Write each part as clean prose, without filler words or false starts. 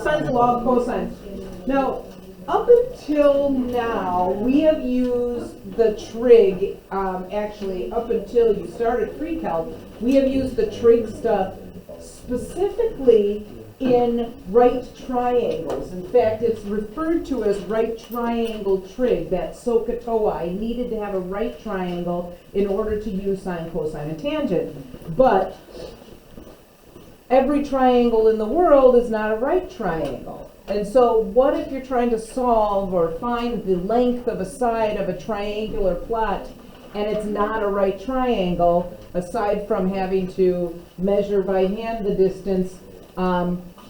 sines, the law of cosines. Now, up until now, we have used the trig, actually, up until you started pre-calc, we have used the trig stuff specifically in right triangles. In fact, it's referred to as right triangle trig, that SOHCAHTOA. I needed to have a right triangle in order to use sine, cosine, and tangent. But every triangle in the world is not a right triangle. And so what if you're trying to solve or find the length of a side of a triangular plot and it's not a right triangle, aside from having to measure by hand the distance?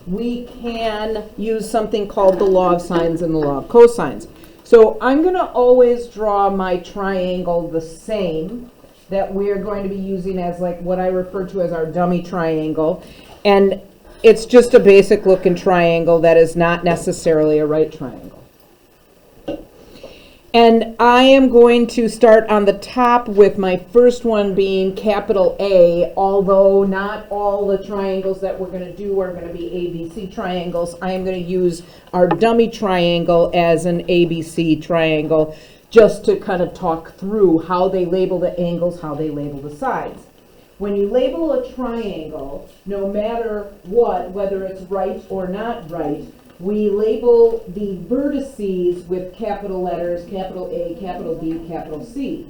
We can use something called the law of sines and the law of cosines. So I'm going to always draw my triangle the same that we're going to be using as like what I refer to as our dummy triangle. And it's just a basic looking triangle that is not necessarily a right triangle. And I am going to start on the top with my first one being capital A, although not all the triangles that we're going to do are going to be ABC triangles. I am going to use our dummy triangle as an ABC triangle just to kind of talk through how they label the angles, how they label the sides. When you label a triangle, no matter what, whether it's right or not right, we label the vertices with capital letters, capital A, capital B, capital C.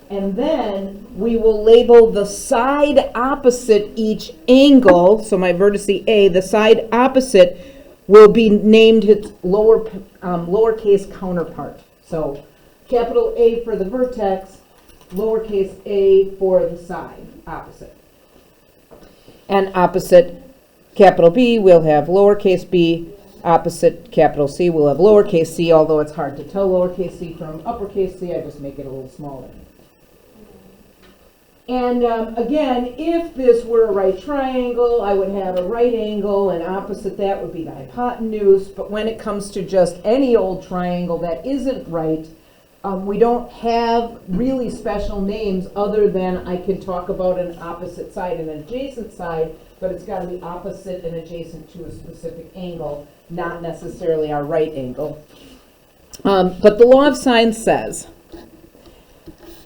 And then we will label the side opposite each angle. So my vertice A, the side opposite will be named its lowercase counterpart. So capital A for the vertex, lowercase a for the side opposite. And opposite capital B will have lowercase b. Opposite capital C will have lowercase c, although it's hard to tell lowercase c from uppercase C. I just make it a little smaller. And again, if this were a right triangle, I would have a right angle, and opposite that would be the hypotenuse. But when it comes to just any old triangle that isn't right, we don't have really special names other than I can talk about an opposite side and an adjacent side, but it's got to be opposite and adjacent to a specific angle, not necessarily our right angle. But the law of sines says,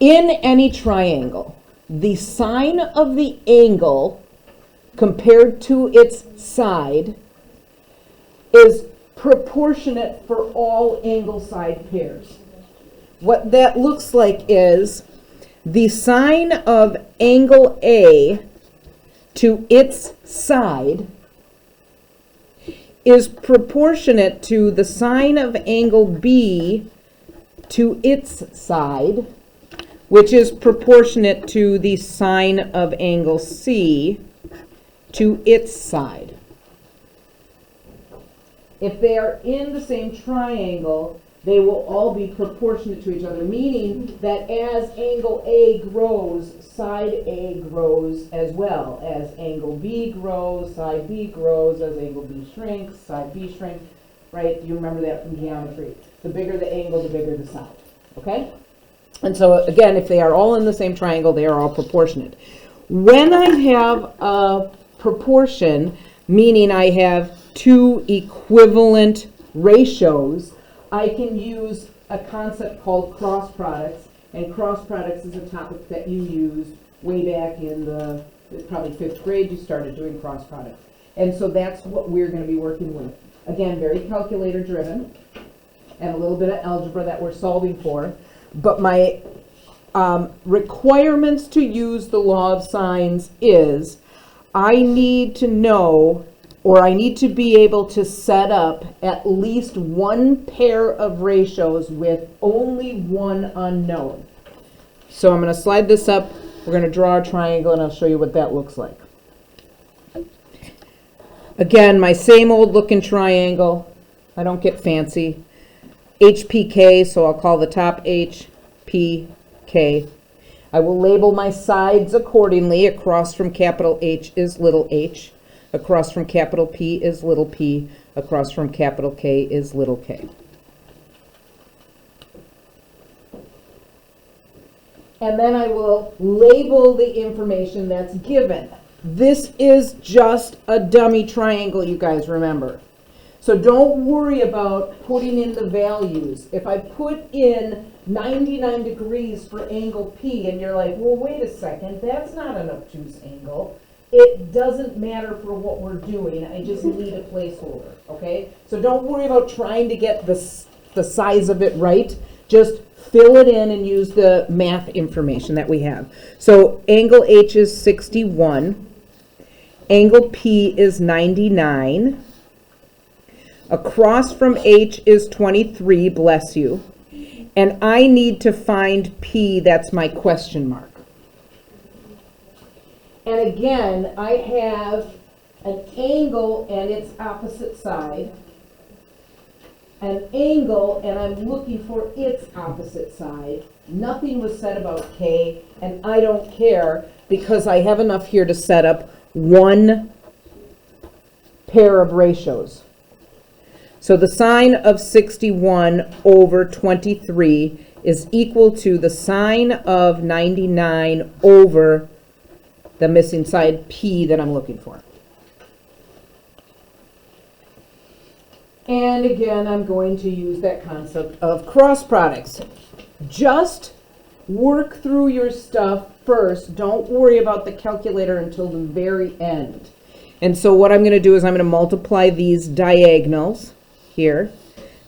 in any triangle, the sine of the angle compared to its side is proportionate for all angle side pairs. What that looks like is the sine of angle A to its side is proportionate to the sine of angle B to its side, which is proportionate to the sine of angle C to its side. If they are in the same triangle, they will all be proportionate to each other, meaning that as angle A grows, side A grows as well. As angle B grows, side B grows. As angle B shrinks, side B shrinks. Right? You remember that from geometry. The bigger the angle, the bigger the side. Okay? And so, again, if they are all in the same triangle, they are all proportionate. When I have a proportion, meaning I have two equivalent ratios, I can use a concept called cross products, and cross products is a topic that you used way back in the probably 5th grade. You started doing cross products, and so that's what we're going to be working with. Again, very calculator driven, and a little bit of algebra that we're solving for. But my requirements to use the law of sines is I need to know, or I need to be able to set up at least one pair of ratios with only one unknown. So I'm going to slide this up. We're going to draw a triangle, and I'll show you what that looks like. Again, my same old looking triangle. I don't get fancy. HPK, so I'll call the top HPK. I will label my sides accordingly. Across from capital H is little h. Across from capital P is little p. Across from capital K is little k. And then I will label the information that's given. This is just a dummy triangle, you guys remember. So don't worry about putting in the values. If I put in 99 degrees for angle P and you're like, well, wait a second, that's not an obtuse angle. It doesn't matter for what we're doing. I just need a placeholder, okay? So don't worry about trying to get the size of it right. Just fill it in and use the math information that we have. So angle H is 61. Angle P is 99. Across from H is 23, bless you. And I need to find P, that's my question mark. And again, I have an angle and its opposite side. An angle, and I'm looking for its opposite side. Nothing was said about K, and I don't care because I have enough here to set up one pair of ratios. So the sine of 61 over 23 is equal to the sine of 99 over the missing side P that I'm looking for. And again, I'm going to use that concept of cross products. Just work through your stuff first. Don't worry about the calculator until the very end. And so what I'm going to do is I'm going to multiply these diagonals here.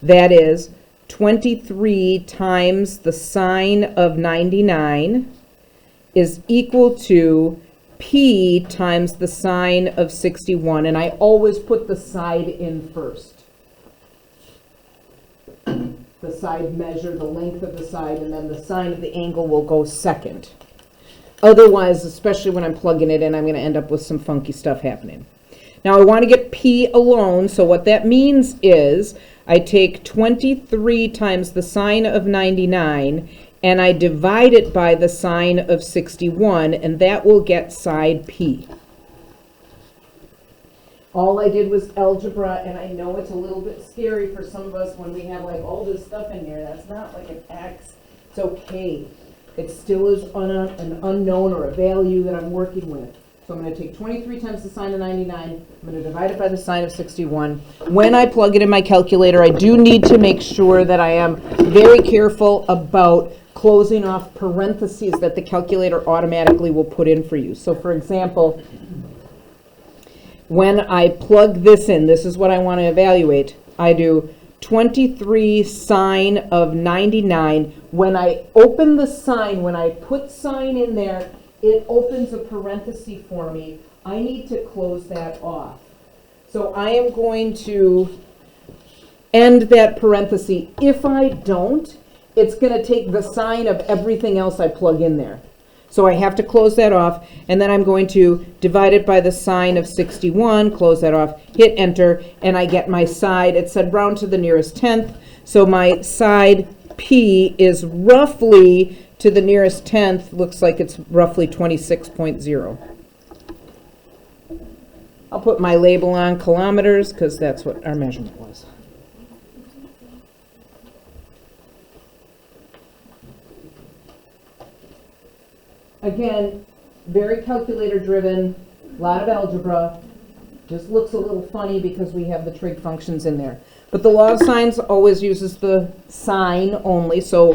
That is 23 times the sine of 99 is equal to P times the sine of 61. And I always put the side in first. The side measure, the length of the side, and then the sine of the angle will go second. Otherwise, especially when I'm plugging it in, I'm going to end up with some funky stuff happening. Now I want to get P alone, so what that means is I take 23 times the sine of 99 and I divide it by the sine of 61, and that will get side P. All I did was algebra, and I know it's a little bit scary for some of us when we have like all this stuff in here. That's not like an X. It's okay. It still is an unknown or a value that I'm working with. So I'm going to take 23 times the sine of 99. I'm going to divide it by the sine of 61. When I plug it in my calculator, I do need to make sure that I am very careful about closing off parentheses that the calculator automatically will put in for you. So for example, when I plug this in, this is what I want to evaluate. I do 23 sine of 99. When I open the sine, when I put sine in there, it opens a parenthesis for me. I need to close that off. So I am going to end that parenthesis. If I don't, it's going to take the sine of everything else I plug in there. So I have to close that off, and then I'm going to divide it by the sine of 61, close that off, hit enter, and I get my side. It said round to the nearest tenth, so my side P is roughly to the nearest tenth, looks like it's roughly 26.0. I'll put my label on kilometers because that's what our measurement was. Again, very calculator driven, a lot of algebra. Just looks a little funny because we have the trig functions in there. But the law of sines always uses the sine only, so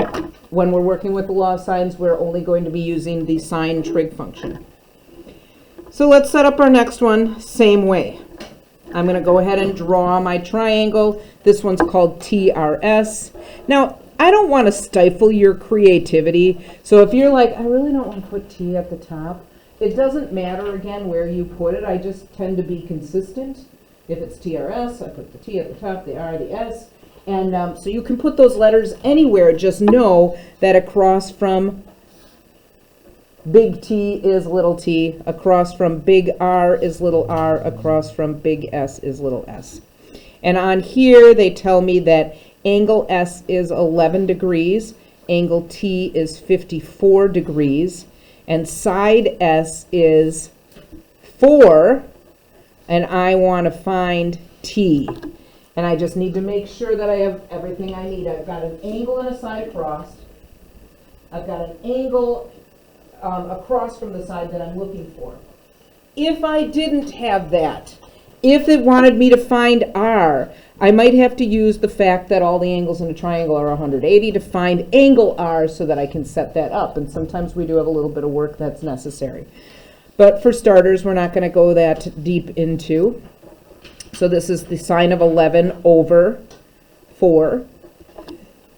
when we're working with the law of sines, we're only going to be using the sine trig function. So let's set up our next one, same way. I'm going to go ahead and draw my triangle. This one's called TRS. Now, I don't want to stifle your creativity, so if you're like, I really don't want to put T at the top, it doesn't matter, again, where you put it. I just tend to be consistent. If it's TRS, I put the T at the top, the R, the S. And so you can put those letters anywhere. Just know that across from big T is little t, across from big R is little r, across from big S is little s. And on here, they tell me that angle S is 11 degrees, angle T is 54 degrees, and side S is 4, and I want to find T. And I just need to make sure that I have everything I need. I've got an angle and a side across. I've got an angle across from the side that I'm looking for. If I didn't have that, if it wanted me to find R, I might have to use the fact that all the angles in a triangle are 180 to find angle R so that I can set that up. And sometimes we do have a little bit of work that's necessary. But for starters, we're not going to go that deep into. So this is the sine of 11 over 4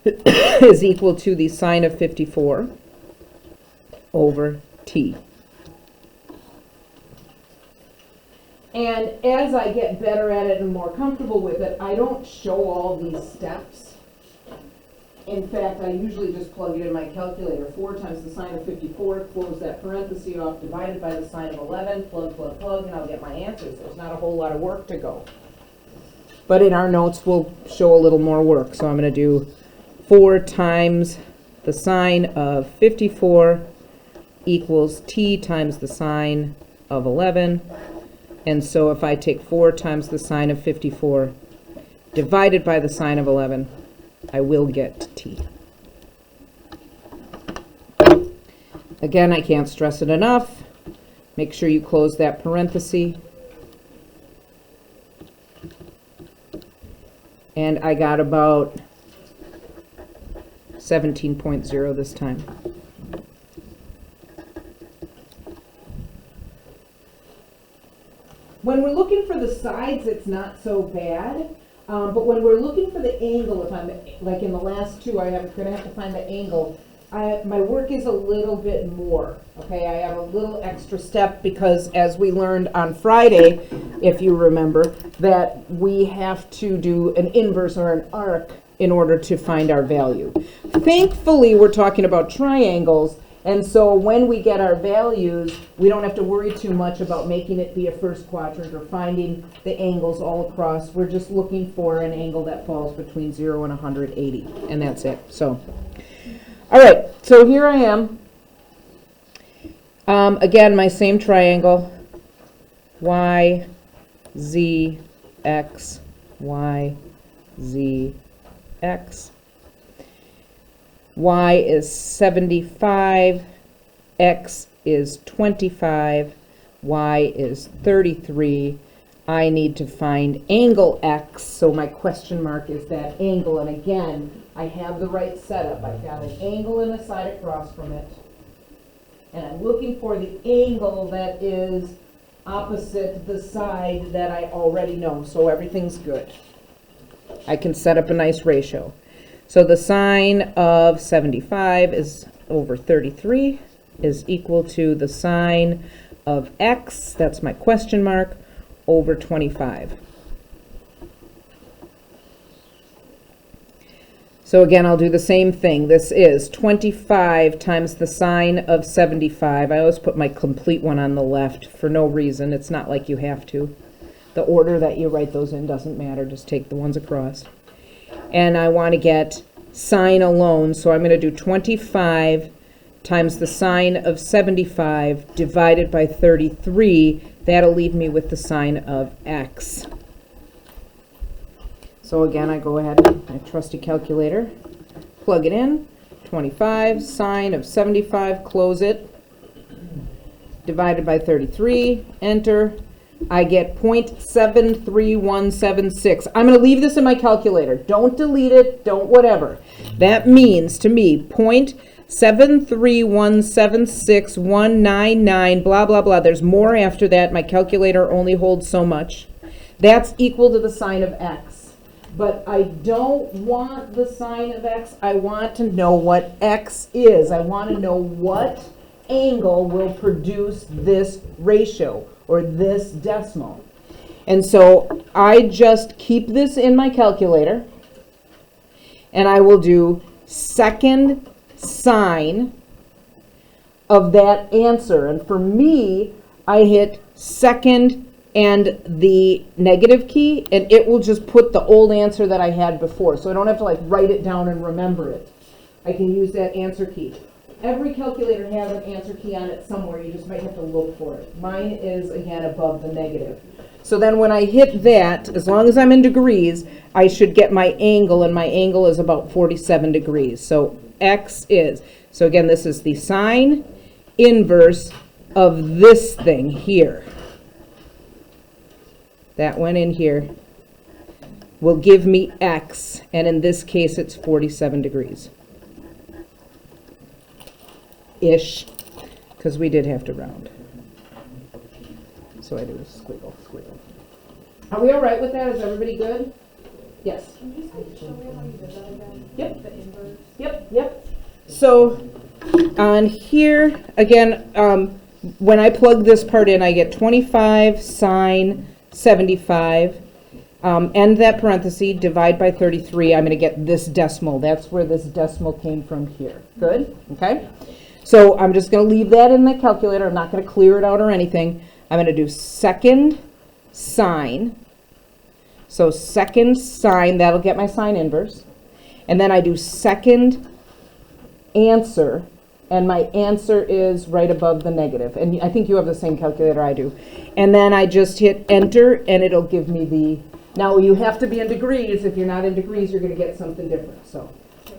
is equal to the sine of 54 over t. And as I get better at it and more comfortable with it, I don't show all these steps. In fact, I usually just plug it in my calculator. 4 times the sine of 54, close that parenthesis off, divided by the sine of 11, plug, plug, plug, and I'll get my answers. There's not a whole lot of work to go. But in our notes, we'll show a little more work. So I'm going to do 4 times the sine of 54 equals t times the sine of 11. And so if I take 4 times the sine of 54 divided by the sine of 11, I will get t. Again, I can't stress it enough. Make sure you close that parenthesis. And I got about 17.0 this time. When we're looking for the sides, it's not so bad. But when we're looking for the angle, if I'm like in the last two, I'm going to have to find the angle. My work is a little bit more. Okay, I have a little extra step because, as we learned on Friday, if you remember, that we have to do an inverse or an arc in order to find our value. Thankfully, we're talking about triangles. And so when we get our values, we don't have to worry too much about making it be a first quadrant or finding the angles all across. We're just looking for an angle that falls between 0 and 180, and that's it. So, all right, so here I am. Again, my same triangle, y, z, x, y, z, x. Y is 75, X is 25, Y is 33. I need to find angle X, so my question mark is that angle. And again, I have the right setup. I've got an angle and a side across from it. And I'm looking for the angle that is opposite the side that I already know, so everything's good. I can set up a nice ratio. So the sine of 75 is over 33 is equal to the sine of x, that's my question mark, over 25. So again, I'll do the same thing. This is 25 times the sine of 75. I always put my complete one on the left for no reason. It's not like you have to. The order that you write those in doesn't matter. Just take the ones across. And I want to get sine alone, so I'm going to do 25 times the sine of 75 divided by 33. That'll leave me with the sine of x. So again, I go ahead with my trusty calculator, plug it in, 25, sine of 75, close it, divided by 33, enter. I get 0.73176. I'm going to leave this in my calculator. Don't delete it. Don't whatever. That means to me 0.73176,199, blah, blah, blah. There's more after that. My calculator only holds so much. That's equal to the sine of x. But I don't want the sine of x. I want to know what x is. I want to know what angle will produce this ratio or this decimal. And so I just keep this in my calculator and I will do second sine of that answer. And for me, I hit second and the negative key, and it will just put the old answer that I had before. So I don't have to like write it down and remember it. I can use that answer key. Every calculator has an answer key on it somewhere. You just might have to look for it. Mine is, again, above the negative. So then when I hit that, as long as I'm in degrees, I should get my angle, and my angle is about 47 degrees. So x is, so again, this is the sine inverse of this thing here. That went in here. will give me X, and in this case it's 47 degrees. Ish, because we did have to round. So I do a squiggle, squiggle. Are we all right with that? Is everybody good? Yes. Can you just show me how you did that again? Yep. The inverse. Yep. So on here, again, when I plug this part in, I get 25 sine 75. End that parenthesis, divide by 33. I'm going to get this decimal. That's where this decimal came from here. Good? Okay? So I'm just going to leave that in the calculator. I'm not going to clear it out or anything. I'm going to do second sine. So second sine, that'll get my sine inverse. And then I do second answer, and my answer is right above the negative. And I think you have the same calculator I do. And then I just hit enter, and it'll give me the, now you have to be in degrees. If you're not in degrees, you're going to get something different. So,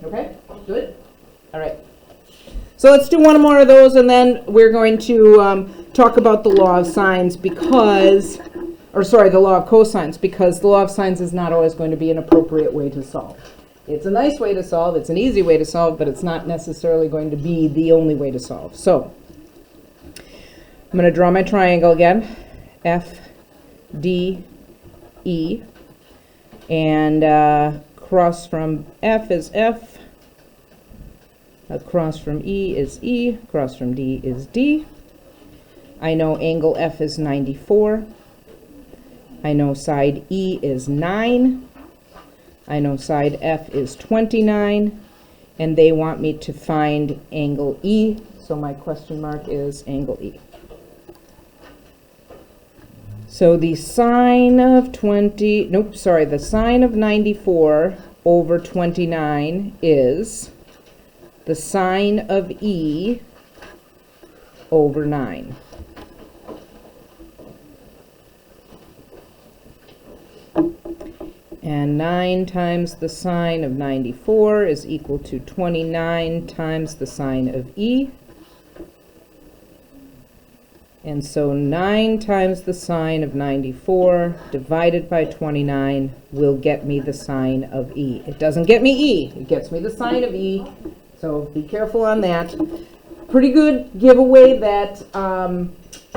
okay, good? All right. So let's do one more of those, and then we're going to talk about the law of sines because, or sorry, the law of cosines, because the law of sines is not always going to be an appropriate way to solve. It's a nice way to solve, it's an easy way to solve, but it's not necessarily going to be the only way to solve. So, I'm going to draw my triangle again, F, D, E, and across from F is F, across from E is E, across from D is D. I know angle F is 94. I know side E is 9. I know side F is 29. And they want me to find angle E. So my question mark is angle E. So the sine of the sine of 94 over 29 is the sine of E over 9. And 9 times the sine of 94 is equal to 29 times the sine of E. And so 9 times the sine of 94 divided by 29 will get me the sine of E. It doesn't get me E, it gets me the sine of E. So be careful on that. Pretty good giveaway that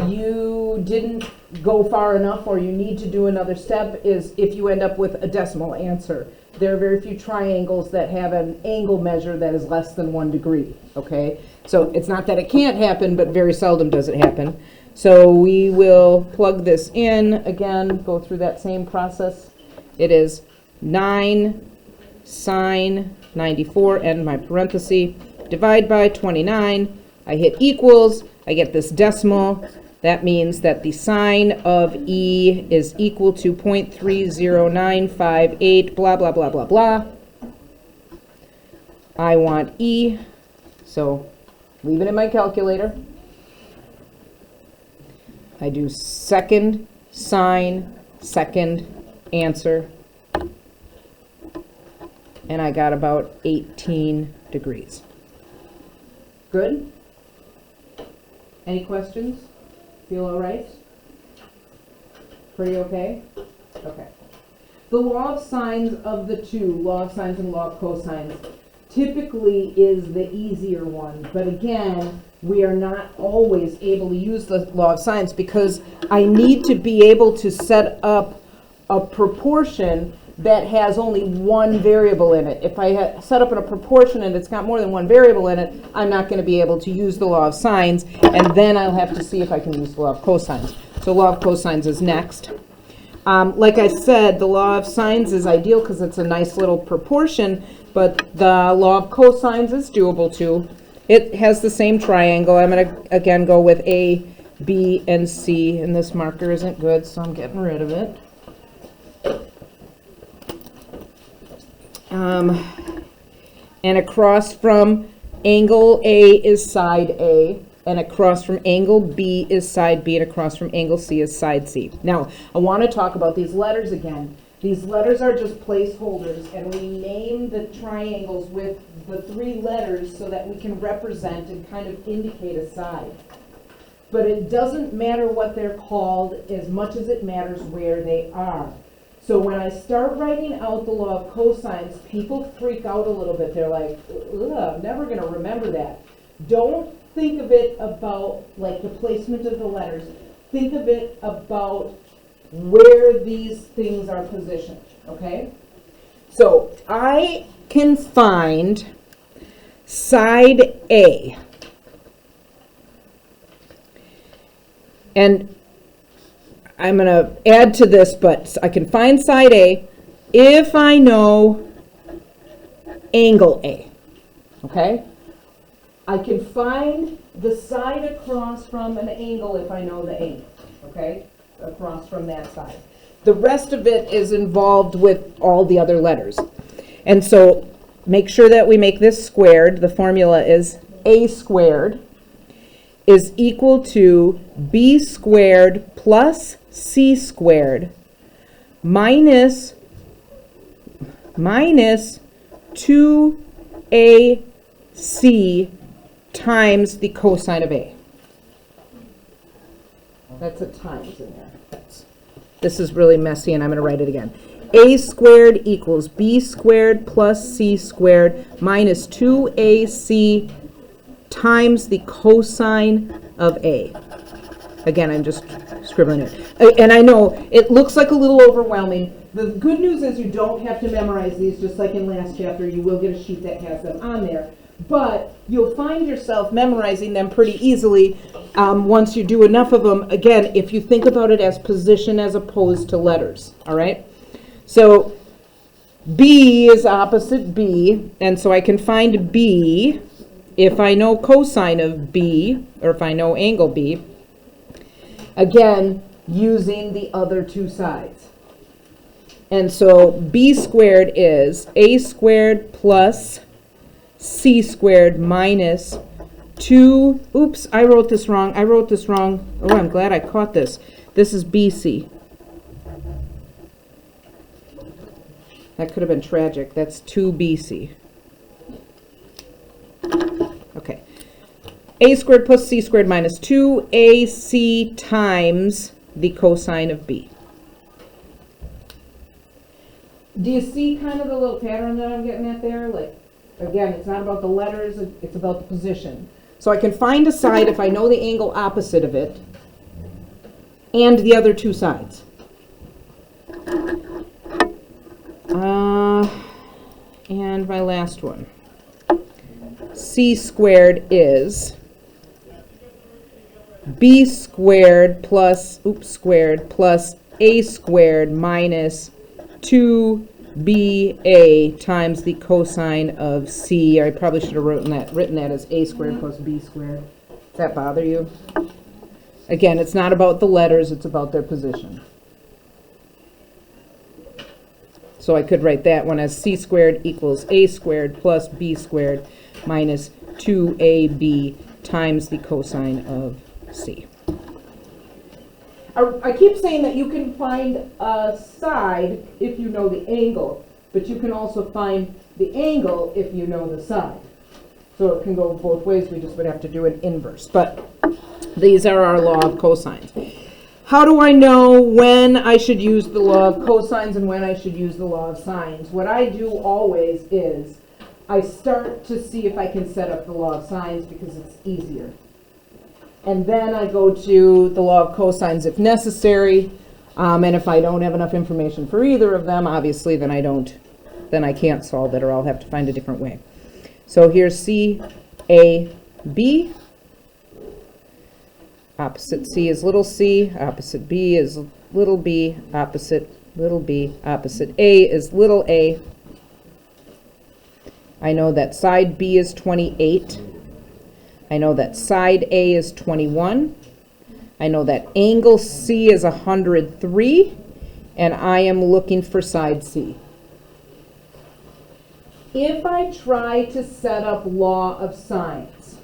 you didn't go far enough or you need to do another step is if you end up with a decimal answer. There are very few triangles that have an angle measure that is less than 1 degree, okay? So it's not that it can't happen, but very seldom does it happen. So we will plug this in, again, go through that same process. It is 9 sine 94, end my parenthesis, divide by 29. I hit equals, I get this decimal. That means that the sine of E is equal to 0.30958, blah, blah, blah, blah, blah. I want E, so leave it in my calculator. I do second sine, second answer, and I got about 18 degrees. Good? Any questions? Feel all right? Pretty okay? Okay. The law of sines of the two, law of sines and law of cosines, typically is the easier one. But again, we are not always able to use the law of sines because I need to be able to set up a proportion that has only one variable in it. If I set up in a proportion and it's got more than one variable in it, I'm not going to be able to use the law of sines, and then I'll have to see if I can use the law of cosines. So law of cosines is next. Like I said, the law of sines is ideal because it's a nice little proportion, but the law of cosines is doable too. It has the same triangle. I'm going to, again, go with A, B, and C, and this marker isn't good, so I'm getting rid of it. And across from angle A is side A, and across from angle B is side B, and across from angle C is side C. Now, I want to talk about these letters again. These letters are just placeholders, and we name the triangles with the 3 letters so that we can represent and kind of indicate a side. But it doesn't matter what they're called as much as it matters where they are. So when I start writing out the law of cosines, people freak out a little bit. They're like, ugh, I'm never going to remember that. Don't think of it about like the placement of the letters. Think of it about where these things are positioned, okay? So I can find side A. And I'm going to add to this, but I can find side A if I know angle A, okay? I can find the side across from an angle if I know the angle, okay? Across from that side. The rest of it is involved with all the other letters. And so make sure that we make this squared. The formula is A squared is equal to B squared plus C squared minus 2AC times the cosine of A. That's a times in there. This is really messy, and I'm going to write it again. A squared equals B squared plus C squared minus 2AC times the cosine of A. Again, I'm just scribbling it. And I know it looks like a little overwhelming. The good news is you don't have to memorize these, just like in last chapter. You will get a sheet that has them on there. But you'll find yourself memorizing them pretty easily once you do enough of them. Again, if you think about it as position as opposed to letters, all right? So B is opposite B, and so I can find B if I know cosine of B, or if I know angle B, again, using the other two sides. And so B squared is A squared plus C squared minus 2, oops, I wrote this wrong. Oh, I'm glad I caught this. This is BC. That could have been tragic. That's 2BC. Okay. A squared plus C squared minus 2AC times the cosine of B. Do you see kind of the little pattern that I'm getting at there? Like, again, it's not about the letters, it's about the position. So I can find a side if I know the angle opposite of it and the other two sides. And my last one. C squared is B squared plus, squared plus A squared minus 2BA times the cosine of C. I probably should have written that as A squared plus B squared. Does that bother you? Again, it's not about the letters, it's about their position. So I could write that one as C squared equals A squared plus B squared minus 2AB times the cosine of C. I keep saying that you can find a side if you know the angle, but you can also find the angle if you know the side. So it can go both ways, we just would have to do an inverse. But these are our law of cosines. How do I know when I should use the law of cosines and when I should use the law of sines? What I do always is I start to see if I can set up the law of sines because it's easier. And then I go to the law of cosines if necessary. And if I don't have enough information for either of them, obviously, then I can't solve it, or I'll have to find a different way. So here's C, A, B. Opposite C is little c, opposite B is little b, opposite little b, opposite A is little a. I know that side B is 28. I know that side A is 21. I know that angle C is 103, and I am looking for side C. If I try to set up law of sines,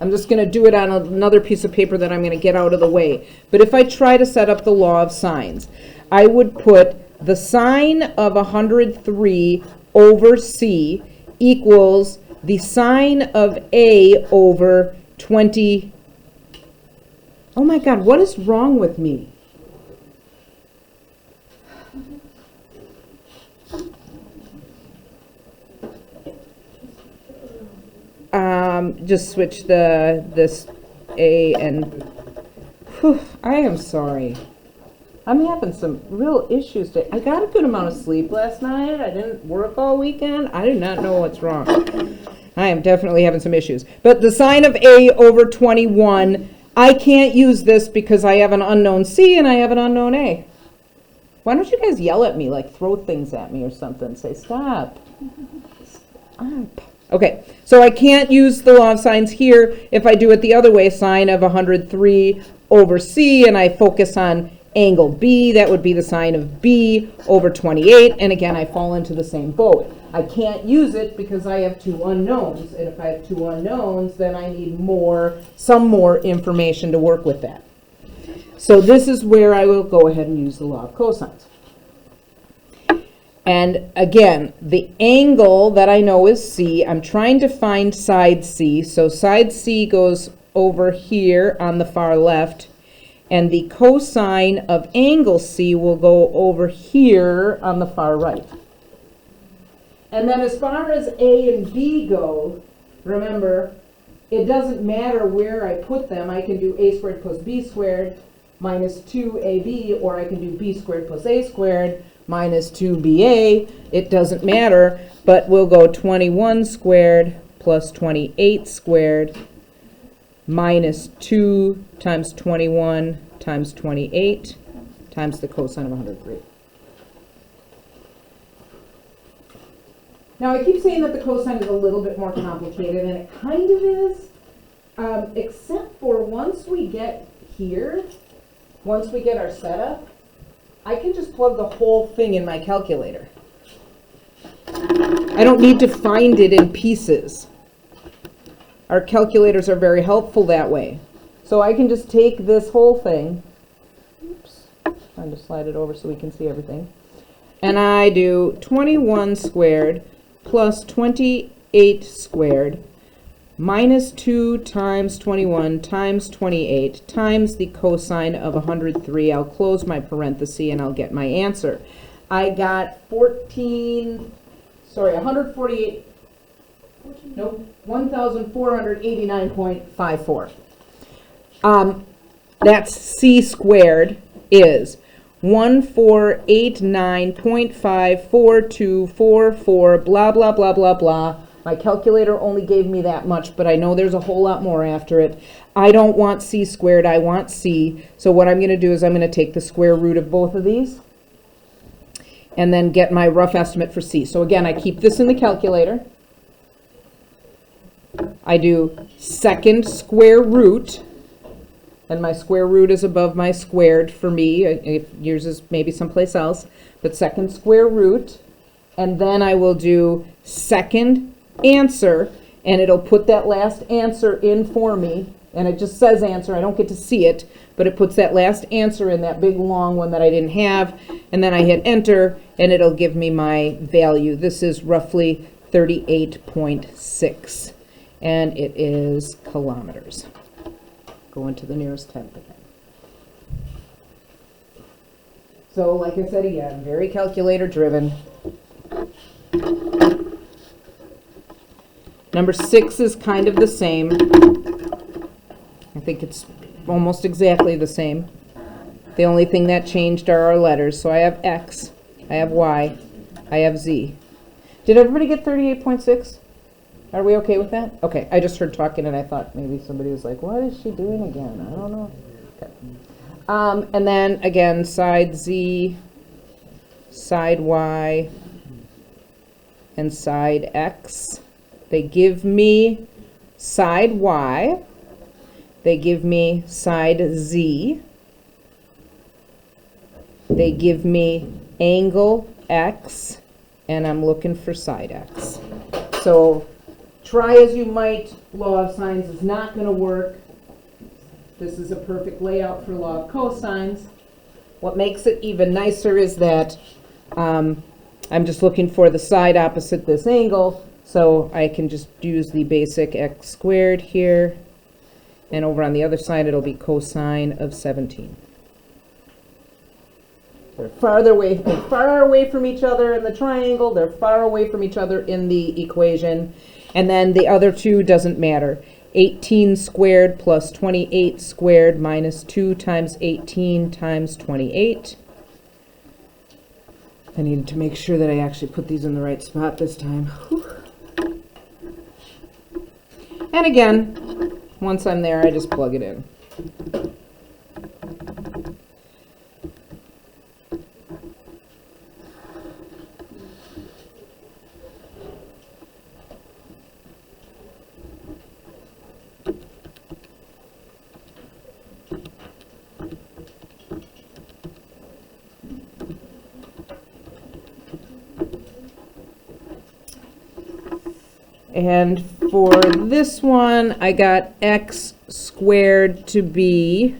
I'm just going to do it on another piece of paper that I'm going to get out of the way. But if I try to set up the law of sines, I would put the sine of 103 over C equals the sine of A over 20. Oh my God, what is wrong with me? Just switch this A and, whew, I am sorry. I'm having some real issues today. I got a good amount of sleep last night. I didn't work all weekend. I do not know what's wrong. I am definitely having some issues. But the sign of A over 21, I can't use this because I have an unknown C and I have an unknown A. Why don't you guys yell at me, like throw things at me or something? Say, stop. Stop. Okay, so I can't use the law of signs here. If I do it the other way, sine of 103 over C, and I focus on angle B, that would be the sine of B over 28. And again, I fall into the same boat. I can't use it because I have two unknowns. And if I have two unknowns, then I need some more information to work with that. So this is where I will go ahead and use the law of cosines. And again, the angle that I know is C. I'm trying to find side C. So side C goes over here on the far left. And the cosine of angle C will go over here on the far right. And then as far as A and B go, remember, it doesn't matter where I put them. I can do A squared plus B squared minus 2AB, or I can do B squared plus A squared minus 2BA. It doesn't matter, but we'll go 21 squared plus 28 squared minus 2 times 21 times 28 times the cosine of 103. Now, I keep saying that the cosine is a little bit more complicated, and it kind of is, except for once we get here, once we get our setup, I can just plug the whole thing in my calculator. I don't need to find it in pieces. Our calculators are very helpful that way. So I can just take this whole thing, oops, trying to slide it over so we can see everything, and I do 21 squared plus 28 squared minus 2 times 21 times 28 times the cosine of 103. I'll close my parenthesis and I'll get my answer. I got 148, nope, 1,489.54. That's C squared is 1489.54244, blah, blah, blah, blah, blah. My calculator only gave me that much, but I know there's a whole lot more after it. I don't want C squared, I want C. So what I'm going to do is I'm going to take the square root of both of these and then get my rough estimate for C. So again, I keep this in the calculator. I do second square root, and my square root is above my squared for me. If yours is maybe someplace else, but second square root, and then I will do second answer, and it'll put that last answer in for me, and it just says answer. I don't get to see it, but it puts that last answer in, that big long one that I didn't have, and then I hit enter, and it'll give me my value. This is roughly 38.6, and it is kilometers. Going to the nearest tenth again. So, like I said again, very calculator driven. Number 6 is kind of the same. I think it's almost exactly the same. The only thing that changed are our letters. So I have X, I have Y, I have Z. Did everybody get 38.6? Are we okay with that? Okay, I just heard talking and I thought maybe somebody was like, what is she doing again? I don't know. Okay. And then again, side Z, side Y, and side X. They give me side Y. They give me side Z. They give me angle X, and I'm looking for side X. So try as you might, law of sines is not going to work. This is a perfect layout for law of cosines. What makes it even nicer is that I'm just looking for the side opposite this angle, so I can just use the basic x squared here, and over on the other side it'll be cosine of 17. They're far away from each other in the triangle. They're far away from each other in the equation. And then the other two doesn't matter. 18 squared plus 28 squared minus 2 times 18 times 28. I needed to make sure that I actually put these in the right spot this time. Whew. And again, once I'm there, I just plug it in. And for this one, I got x squared to be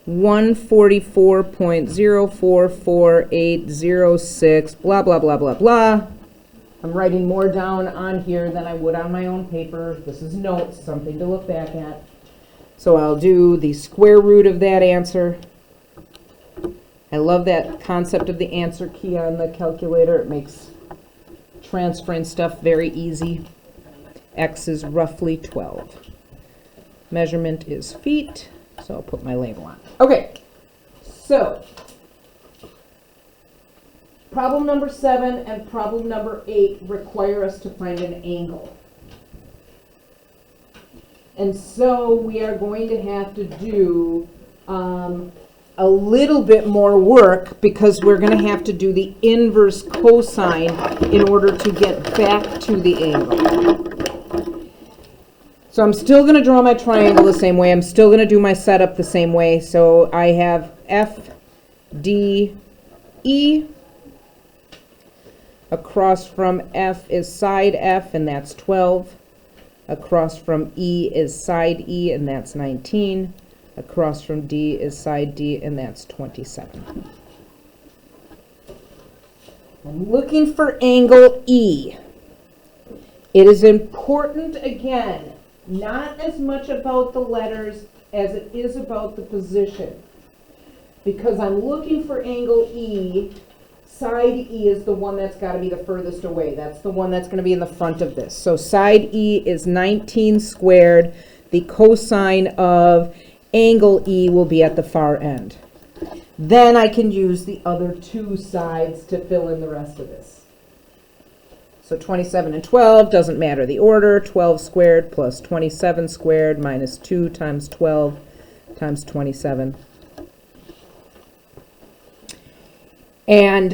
144.044806, blah, blah, blah, blah, blah. I'm writing more down on here than I would on my own paper. This is notes, something to look back at. So I'll do the square root of that answer. I love that concept of the answer key on the calculator. It makes transferring stuff very easy. X is roughly 12. Measurement is feet, so I'll put my label on. Okay, so problem number 7 and problem number 8 require us to find an angle. And so we are going to have to do a little bit more work because we're going to have to do the inverse cosine in order to get back to the angle. So I'm still going to draw my triangle the same way. I'm still going to do my setup the same way. So I have F, D, E. Across from F is side F, and that's 12. Across from E is side E, and that's 19. Across from D is side D, and that's 27. I'm looking for angle E. It is important, again, not as much about the letters as it is about the position. Because I'm looking for angle E, side E is the one that's got to be the furthest away. That's the one that's going to be in the front of this. So side E is 19 squared. The cosine of angle E will be at the far end. Then I can use the other two sides to fill in the rest of this. So 27 and 12, doesn't matter the order. 12 squared plus 27 squared minus 2 times 12 times 27. And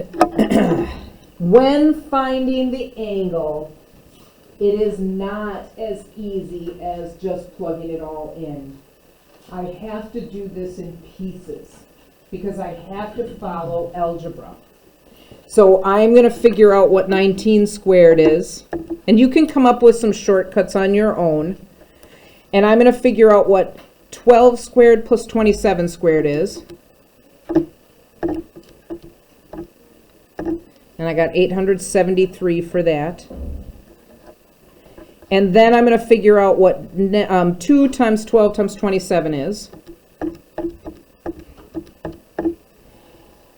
when finding the angle, it is not as easy as just plugging it all in. I have to do this in pieces because I have to follow algebra. So I'm going to figure out what 19 squared is, and you can come up with some shortcuts on your own. And I'm going to figure out what 12 squared plus 27 squared is. And I got 873 for that. And then I'm going to figure out what 2 times 12 times 27 is.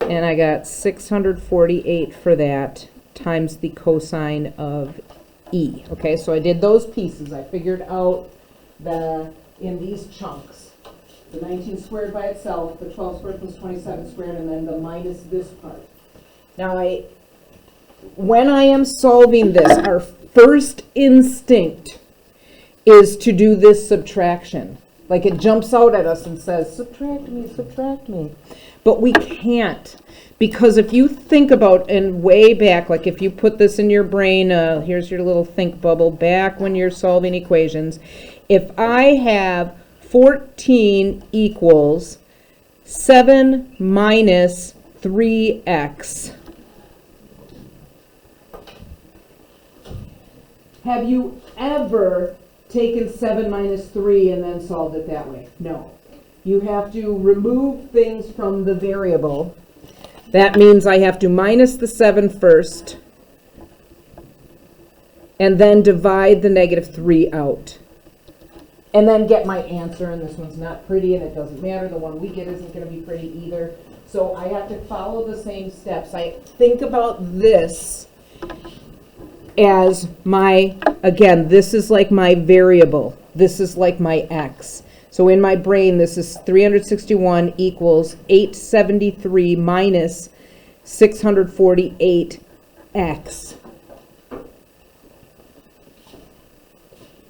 And I got 648 for that times the cosine of E. Okay, so I did those pieces. I figured out in these chunks. The 19 squared by itself, the 12 squared plus 27 squared, and then the minus this part. Now, when I am solving this, our first instinct is to do this subtraction. Like it jumps out at us and says, subtract me, subtract me. But we can't, because if you think about, and way back, like if you put this in your brain, here's your little think bubble, back when you're solving equations, if I have 14 equals 7 minus 3x, have you ever taken 7 minus 3 and then solved it that way? No. You have to remove things from the variable. That means I have to minus the 7 first, and then divide the negative 3 out. And then get my answer, and this one's not pretty, and it doesn't matter. The one we get isn't going to be pretty either. So I have to follow the same steps. I think about this as my, again, this is like my variable. This is like my x. So in my brain, this is 361 equals 873 minus 648x.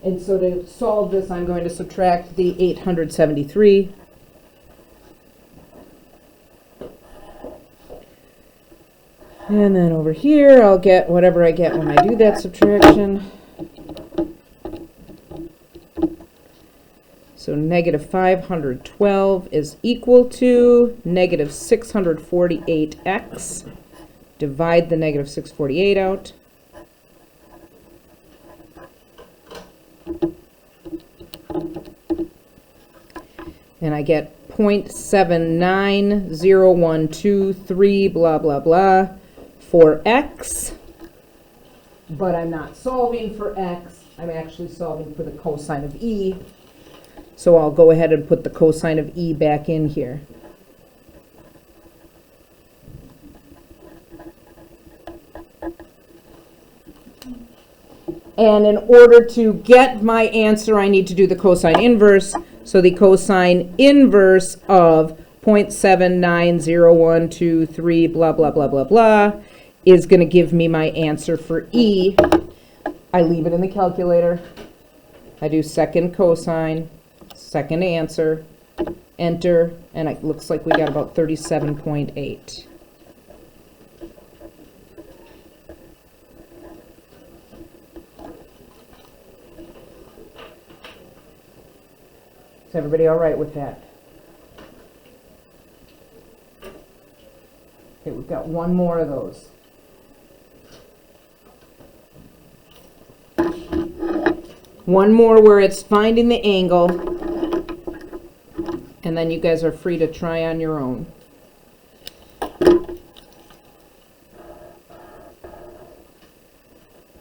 And so to solve this, I'm going to subtract the 873. And then over here, I'll get whatever I get when I do that subtraction. So negative 512 is equal to negative 648x. Divide the negative 648 out. And I get 0.790123 blah, blah, blah for x. But I'm not solving for x. I'm actually solving for the cosine of e. So I'll go ahead and put the cosine of e back in here. And in order to get my answer, I need to do the cosine inverse. So the cosine inverse of 0.790123 blah, blah, blah, blah, blah is going to give me my answer for e. I leave it in the calculator. I do second cosine, second answer, enter, and it looks like we got about 37.8. Is everybody all right with that? Okay, we've got one more of those. One more where it's finding the angle, and then you guys are free to try on your own.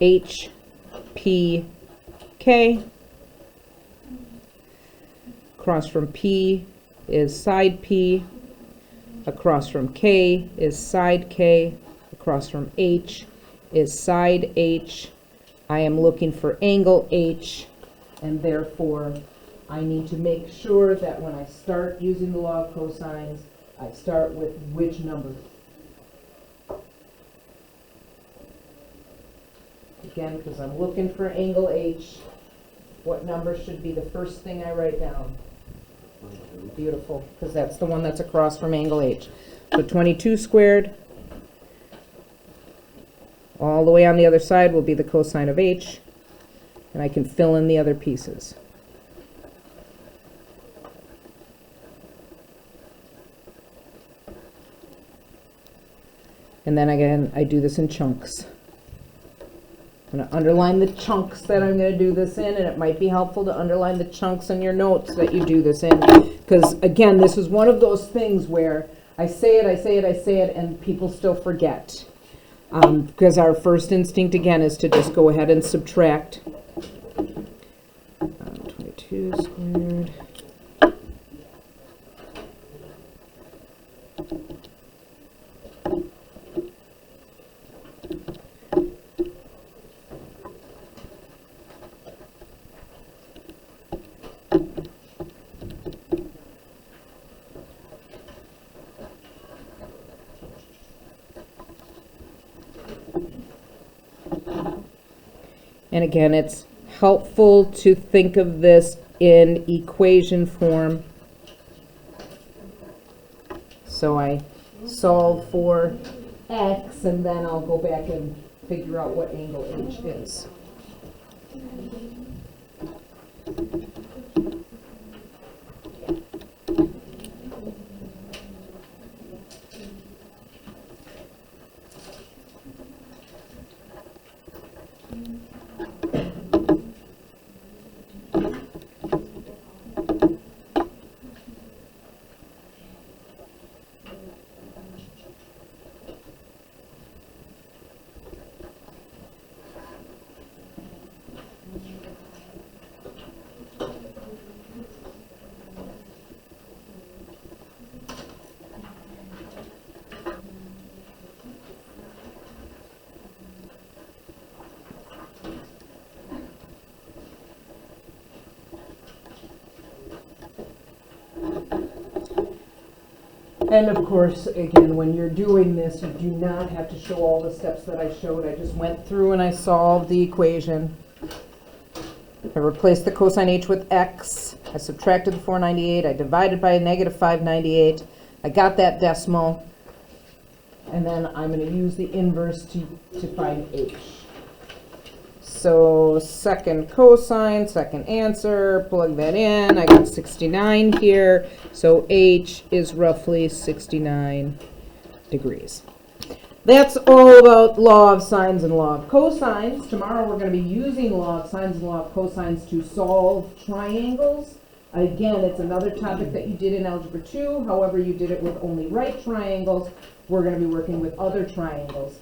H, P, K. Across from P is side P. Across from K is side K. Across from H is side H. I am looking for angle H, and therefore I need to make sure that when I start using the law of cosines, I start with which number. Again, because I'm looking for angle H, what number should be the first thing I write down? Beautiful, because that's the one that's across from angle H. So 22 squared. All the way on the other side will be the cosine of H, and I can fill in the other pieces. And then again, I do this in chunks. I'm going to underline the chunks that I'm going to do this in, and it might be helpful to underline the chunks in your notes that you do this in. Because again, this is one of those things where I say it, and people still forget. Because our first instinct, again, is to just go ahead and subtract. 22 squared. And again, it's helpful to think of this in equation form. So I solve for x, and then I'll go back and figure out what angle H is. And of course, again, when you're doing this, you do not have to show all the steps that I showed. I just went through and I solved the equation. I replaced the cosine h with x. I subtracted the 498. I divided by a negative 598. I got that decimal. And then I'm going to use the inverse to find h. So second cosine, second answer, plug that in. I got 69 here. So h is roughly 69 degrees. That's all about law of sines and law of cosines. Tomorrow we're going to be using law of sines and law of cosines to solve triangles. Again, it's another topic that you did in Algebra 2. However, you did it with only right triangles. We're going to be working with other triangles.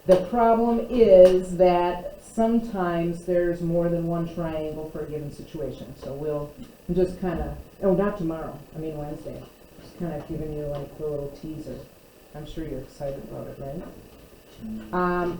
The problem is that sometimes there's more than one triangle for a given situation. So we'll just kind of, oh, not tomorrow, I mean Wednesday. Just kind of giving you like the little teaser. I'm sure you're excited about it, right? All right.